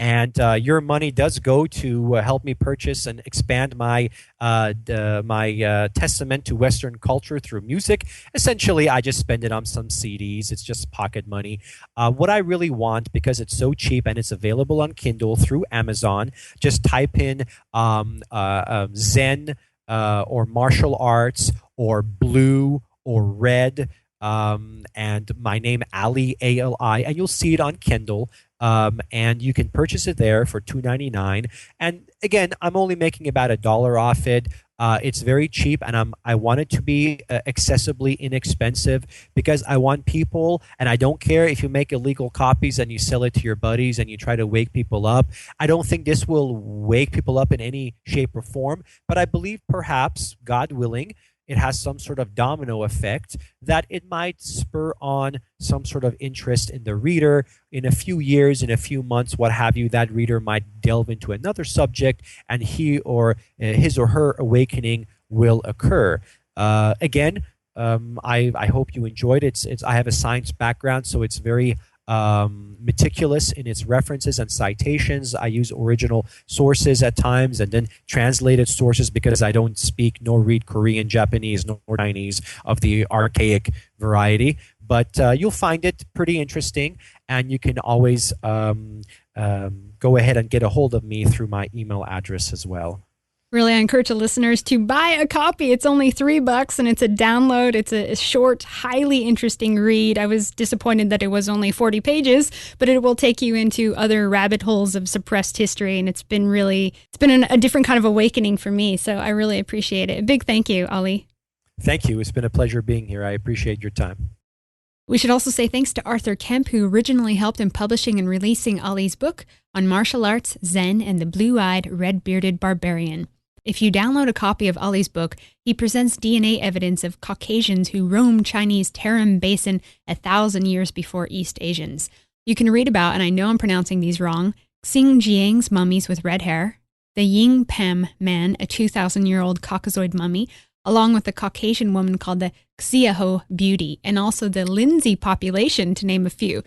And your money does go to help me purchase and expand my testament to Western culture through music. Essentially, I just spend it on some CDs. It's just pocket money. What I really want, because it's so cheap and it's available on Kindle through Amazon, just type in Zen or martial arts or blue or red, and my name, Ali, A-L-I, and you'll see it on Kindle, and you can purchase it there for $2.99. And again, I'm only making about $1 off it. It's very cheap, and I want it to be accessibly inexpensive because I want people, and I don't care if you make illegal copies and you sell it to your buddies and you try to wake people up. I don't think this will wake people up in any shape or form, but I believe perhaps, God willing, it has some sort of domino effect that it might spur on some sort of interest in the reader. In a few years, in a few months, what have you, that reader might delve into another subject and he or his or her awakening will occur. Again, I hope you enjoyed it. I have a science background, so it's very meticulous in its references and citations. I use original sources at times and then translated sources because I don't speak nor read Korean, Japanese, nor Chinese of the archaic variety. But you'll find it pretty interesting, and you can always go ahead and get a hold of me through my email address as well.
Really, I encourage the listeners to buy a copy. It's only $3 and it's a download. It's a short, highly interesting read. I was disappointed that it was only 40 pages, but it will take you into other rabbit holes of suppressed history. And it's been a different kind of awakening for me. So I really appreciate it. A big thank you, Ali.
Thank you. It's been a pleasure being here. I appreciate your time.
We should also say thanks to Arthur Kemp, who originally helped in publishing and releasing Ali's book on martial arts, Zen, and the Blue-Eyed Red-Bearded Barbarian. If you download a copy of Ali's book, he presents DNA evidence of Caucasians who roamed Chinese Tarim Basin 1,000 years before East Asians. You can read about, and I know I'm pronouncing these wrong, Xing Jiang's mummies with red hair, the Ying Pem man, a 2,000-year-old Caucasoid mummy, along with the Caucasian woman called the Xiaoho Beauty, and also the Lindsay population, to name a few.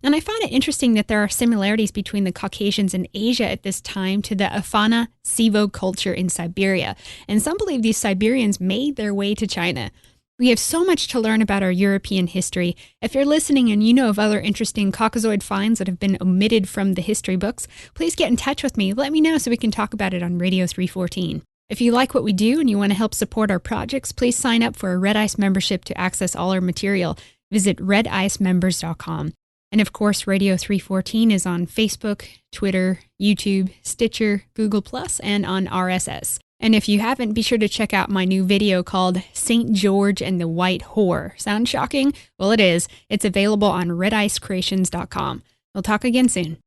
And I find it interesting that there are similarities between the Caucasians in Asia at this time to the Afana Sivo culture in Siberia. And some believe these Siberians made their way to China. We have so much to learn about our European history. If you're listening and you know of other interesting Caucasoid finds that have been omitted from the history books, please get in touch with me. Let me know so we can talk about it on Radio 314. If you like what we do and you want to help support our projects, please sign up for a Red Ice membership to access all our material. Visit redicemembers.com. And of course, Radio 314 is on Facebook, Twitter, YouTube, Stitcher, Google+, and on RSS. And if you haven't, be sure to check out my new video called St. George and the White Whore. Sound shocking? Well, it is. It's available on redicecreations.com. We'll talk again soon.